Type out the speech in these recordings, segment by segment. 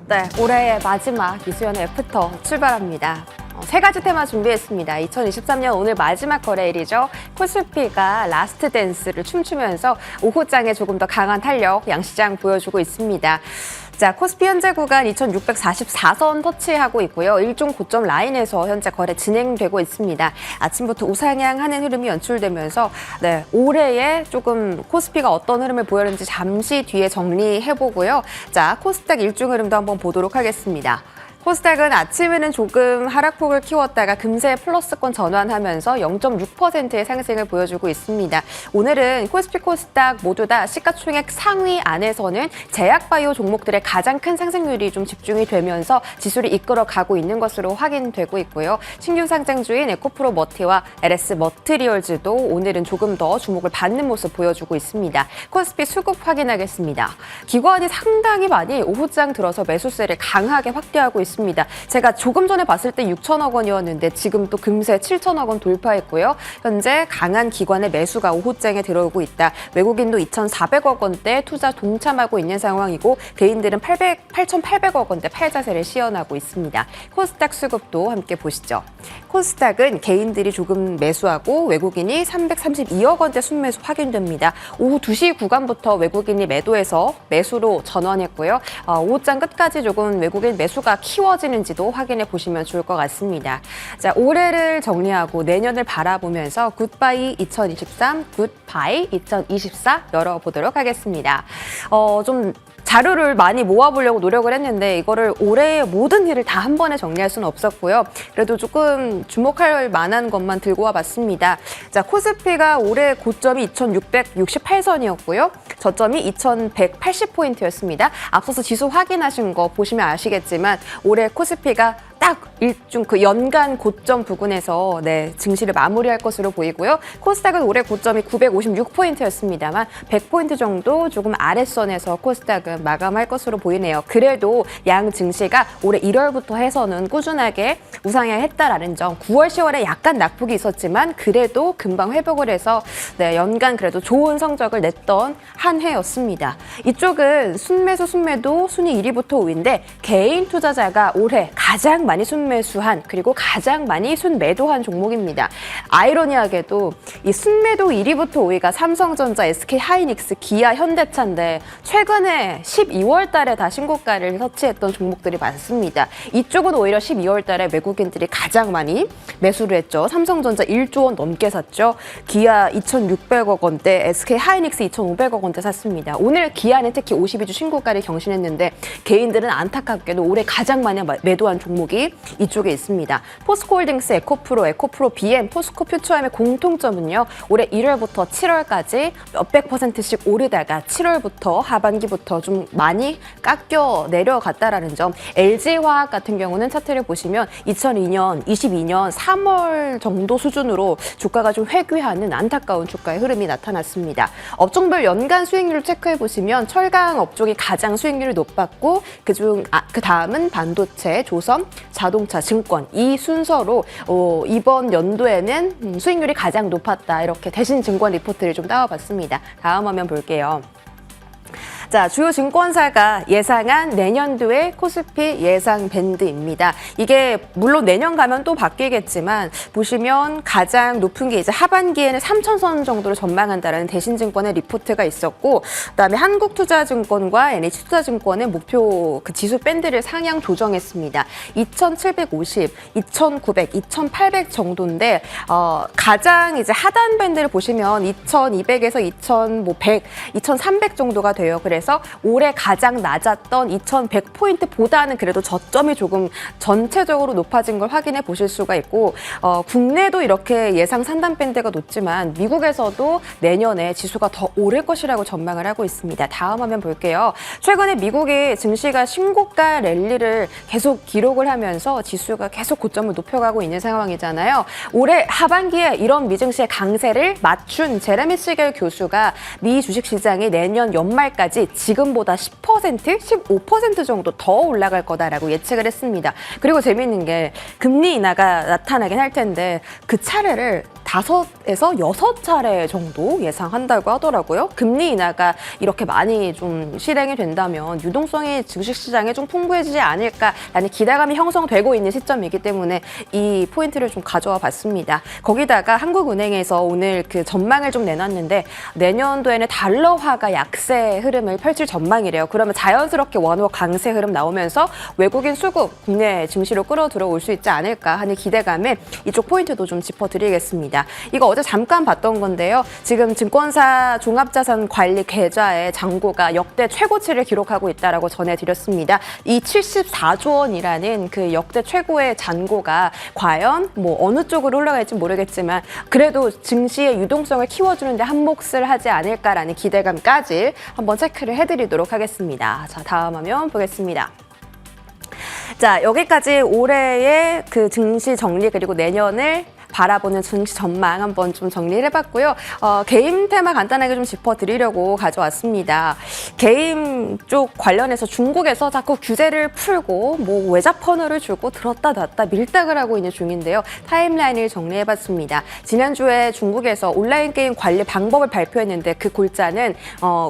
네, 올해의 마지막 이수연의 애프터 출발합니다. 세 가지 테마 준비했습니다. 2023년 오늘 마지막 거래일이죠. 코스피가 라스트 댄스를 춤추면서 오후장에 조금 더 강한 탄력, 양시장 보여주고 있습니다. 자, 코스피 현재 구간 2644선 터치하고 있고요. 일종 고점 라인에서 현재 거래 진행되고 있습니다. 아침부터 우상향하는 흐름이 연출되면서 올해에 조금 코스피가 어떤 흐름을 보였는지 잠시 뒤에 정리해보고요. 자, 코스닥 일중 흐름도 한번 보도록 하겠습니다. 코스닥은 아침에는 조금 하락폭을 키웠다가 금세 플러스권 전환하면서 0.6%의 상승을 보여주고 있습니다. 오늘은 코스피, 코스닥 모두 다 시가총액 상위 안에서는 제약바이오 종목들의 가장 큰 상승률이 좀 집중이 되면서 지수를 이끌어가고 있는 것으로 확인되고 있고요. 신규 상장주인 에코프로 머티와 LS 머트리얼즈도 오늘은 조금 더 주목을 받는 모습 보여주고 있습니다. 코스피 수급 확인하겠습니다. 기관이 상당히 많이 오후장 들어서 매수세를 강하게 확대하고 있습니다. 제가 조금 전에 봤을 때 6천억 원이었는데 지금 또 금세 7천억 원 돌파했고요. 현재 강한 기관의 매수가 오후장에 들어오고 있다. 외국인도 2,400억 원대 투자 동참하고 있는 상황이고 개인들은 8,800억 원대 팔자세를 시연하고 있습니다. 코스닥 수급도 함께 보시죠. 코스닥은 개인들이 조금 매수하고 외국인이 332억 원대 순매수 확인됩니다. 오후 2시 구간부터 외국인이 매도해서 매수로 전환했고요. 오후장 끝까지 조금 외국인 매수가 키워지는지도 확인해 보시면 좋을 것 같습니다. 자, 올해를 정리하고 내년을 바라보면서 굿바이 2023, 굿바이 2024 열어보도록 하겠습니다. 좀 자료를 많이 모아보려고 노력을 했는데 이거를 올해의 모든 일을 다 한 번에 정리할 수는 없었고요. 그래도 조금 주목할 만한 것만 들고 와봤습니다. 자, 코스피가 올해 고점이 2668선이었고요. 저점이 2180포인트였습니다. 앞서서 지수 확인하신 거 보시면 아시겠지만 올해 코스피가 딱 일중 그 연간 고점 부근에서 증시를 마무리할 것으로 보이고요. 코스닥은 올해 고점이 956포인트였습니다만 100포인트 정도 조금 아랫선에서 코스닥은 마감할 것으로 보이네요. 그래도 양 증시가 올해 1월부터 해서는 꾸준하게 우상향했다라는 점, 9월, 10월에 약간 낙폭이 있었지만 그래도 금방 회복을 해서 연간 그래도 좋은 성적을 냈던 한 해였습니다. 이쪽은 순매수, 순매도 순위 1위부터 5위인데 개인 투자자가 올해 가장 많이 순매수한 그리고 가장 많이 순매도한 종목입니다. 아이러니하게도 이 순매도 1위부터 5위가 삼성전자, SK하이닉스, 기아, 현대차인데 최근에 12월 달에 다 신고가를 터치했던 종목들이 많습니다. 이쪽은 오히려 12월 달에 외국인들이 가장 많이 매수를 했죠. 삼성전자 1조 원 넘게 샀죠. 기아 2,600억 원대, SK하이닉스 2,500억 원대 샀습니다. 오늘 기아는 특히 52주 신고가를 경신했는데 개인들은 안타깝게도 올해 가장 많이 매도한 종목이 이쪽에 있습니다. 포스코홀딩스, 에코프로, 에코프로 BM, 포스코 퓨처엠의 공통점은요. 올해 1월부터 7월까지 몇백 %씩 오르다가 7월부터 하반기부터 좀 많이 깎여 내려갔다라는 점. LG화학 같은 경우는 차트를 보시면 2002년, 22년 3월 정도 수준으로 주가가 좀 회귀하는 안타까운 주가의 흐름이 나타났습니다. 업종별 연간 수익률을 체크해 보시면 철강 업종이 가장 수익률이 높았고 그 다음은 반도체, 조선, 자동차, 증권 이 순서로 이번 연도에는 수익률이 가장 높았다. 이렇게 대신증권 리포트를 좀 따와봤습니다. 다음 화면 볼게요. 자, 주요 증권사가 예상한 내년도의 코스피 예상 밴드입니다. 이게 물론 내년 가면 또 바뀌겠지만 보시면 가장 높은 게 이제 하반기에는 3,000선 정도로 전망한다라는 대신증권의 리포트가 있었고 그다음에 한국투자증권과 NH투자증권은 목표 그 지수 밴드를 상향 조정했습니다. 2,750, 2,900, 2,800 정도인데 가장 이제 하단 밴드를 보시면 2,200에서 2,100, 2,300 정도가 돼요. 그래서 올해 가장 낮았던 2,100포인트보다는 그래도 저점이 조금 전체적으로 높아진 걸 확인해 보실 수가 있고 국내도 이렇게 예상 상단 밴드가 높지만 미국에서도 내년에 지수가 더 오를 것이라고 전망을 하고 있습니다. 다음 화면 볼게요. 최근에 미국의 증시가 신고가 랠리를 계속 기록을 하면서 지수가 계속 고점을 높여가고 있는 상황이잖아요. 올해 하반기에 이런 미증시의 강세를 맞춘 제레미 시겔 교수가 미 주식시장이 내년 연말까지 지금보다 10%, 15% 정도 더 올라갈 거다라고 예측을 했습니다. 그리고 재미있는 게 금리 인하가 나타나긴 할 텐데 그 차례를 5에서 6차례 정도 예상한다고 하더라고요. 금리 인하가 이렇게 많이 좀 실행이 된다면 유동성이 주식시장에 좀 풍부해지지 않을까라는 기대감이 형성되고 있는 시점이기 때문에 이 포인트를 좀 가져와 봤습니다. 거기다가 한국은행에서 오늘 그 전망을 좀 내놨는데 내년도에는 달러화가 약세 흐름을 펼칠 전망이래요. 그러면 자연스럽게 원화 강세 흐름 나오면서 외국인 수급 국내 증시로 끌어들어올 수 있지 않을까 하는 기대감에 이쪽 포인트도 좀 짚어드리겠습니다. 이거 어제 잠깐 봤던 건데요. 지금 증권사 종합자산 관리 계좌의 잔고가 역대 최고치를 기록하고 있다라고 전해드렸습니다. 이 74조 원이라는 그 역대 최고의 잔고가 과연 뭐 어느 쪽으로 올라갈지 모르겠지만 그래도 증시의 유동성을 키워주는데 한 몫을 하지 않을까라는 기대감까지 한번 체크를 해드리도록 하겠습니다. 자, 다음 화면 보겠습니다. 자, 여기까지 올해의 그 증시 정리 그리고 내년을 바라보는 증시 전망 한번 좀 정리를 해봤고요. 게임 테마 간단하게 좀 짚어드리려고 가져왔습니다. 게임 쪽 관련해서 중국에서 자꾸 규제를 풀고 뭐 외자펀어를 주고 들었다 놨다 밀당을 하고 있는 중인데요. 타임라인을 정리해봤습니다. 지난주에 중국에서 온라인 게임 관리 방법을 발표했는데 그 골자는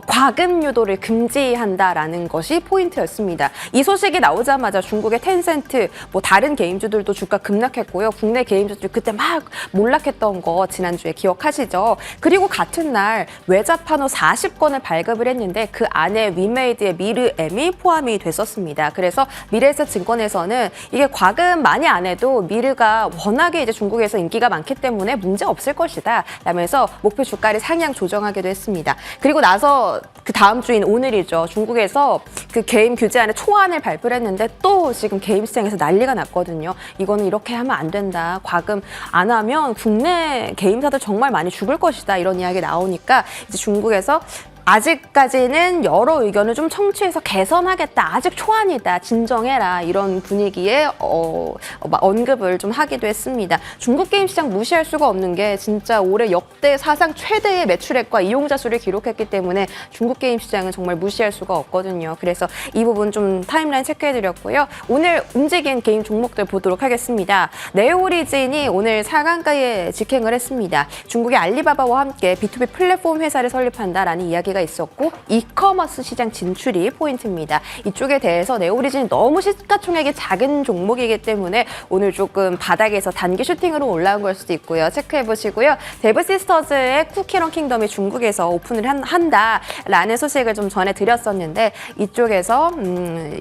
과금 유도를 금지한다라는 것이 포인트였습니다. 이 소식이 나오자마자 중국의 텐센트, 뭐 다른 게임주들도 주가 급락했고요. 국내 게임주들 그때 막 몰락했던 거 지난주에 기억하시죠? 그리고 같은 날 외자판호 40건을 발급을 했는데 그 안에 위메이드의 미르M이 포함이 됐었습니다. 그래서 미래에셋 증권에서는 이게 과금 많이 안 해도 미르가 워낙에 이제 중국에서 인기가 많기 때문에 문제 없을 것이다 라면서 목표 주가를 상향 조정하기도 했습니다. 그리고 나서 그 다음 주인 오늘이죠. 중국에서 그 게임 규제안의 초안을 발표를 했는데 또 지금 게임 시장에서 난리가 났거든요. 이거는 이렇게 하면 안 된다. 과금 안 하면 국내 게임사들 정말 많이 죽을 것이다. 이런 이야기 나오니까 이제 중국에서 아직까지는 여러 의견을 좀 청취해서 개선하겠다. 아직 초안이다. 진정해라. 이런 분위기에 언급을 좀 하기도 했습니다. 중국 게임 시장 무시할 수가 없는 게 진짜 올해 역대 사상 최대의 매출액과 이용자 수를 기록했기 때문에 중국 게임 시장은 정말 무시할 수가 없거든요. 그래서 이 부분 좀 타임라인 체크해드렸고요. 오늘 움직인 게임 종목들 보도록 하겠습니다. 네오리진이 오늘 4강가에 직행을 했습니다. 중국의 알리바바와 함께 B2B 플랫폼 회사를 설립한다라는 이야기가 있었고 이커머스 시장 진출이 포인트입니다. 이쪽에 대해서 네오리진이 너무 시가총액이 작은 종목이기 때문에 오늘 조금 바닥에서 단기 슈팅으로 올라온 걸 수도 있고요. 체크해보시고요. 데브시스터즈의 쿠키런 킹덤이 중국에서 오픈을 한다라는 소식을 좀 전해드렸었는데 이쪽에서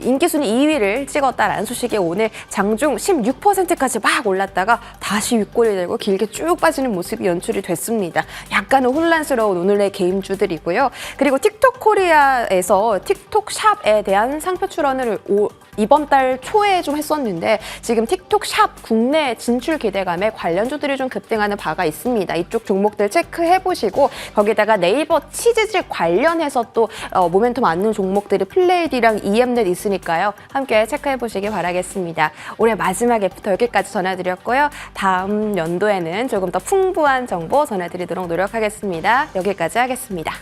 인기순위 2위를 찍었다라는 소식이 오늘 장중 16%까지 막 올랐다가 다시 윗골이 되고 길게 쭉 빠지는 모습이 연출이 됐습니다. 약간은 혼란스러운 오늘의 게임주들이고요. 그리고 틱톡 코리아에서 틱톡 샵에 대한 상표 출원을 이번 달 초에 좀 했었는데 지금 틱톡 샵 국내 진출 기대감에 관련주들이 좀 급등하는 바가 있습니다. 이쪽 종목들 체크해보시고 거기다가 네이버 치즈직 관련해서 또 모멘텀 안는 종목들이 플레이디랑 EM넷 있으니까요. 함께 체크해보시기 바라겠습니다. 올해 마지막 애프터 여기까지 전해드렸고요. 다음 연도에는 조금 더 풍부한 정보 전해드리도록 노력하겠습니다. 여기까지 하겠습니다.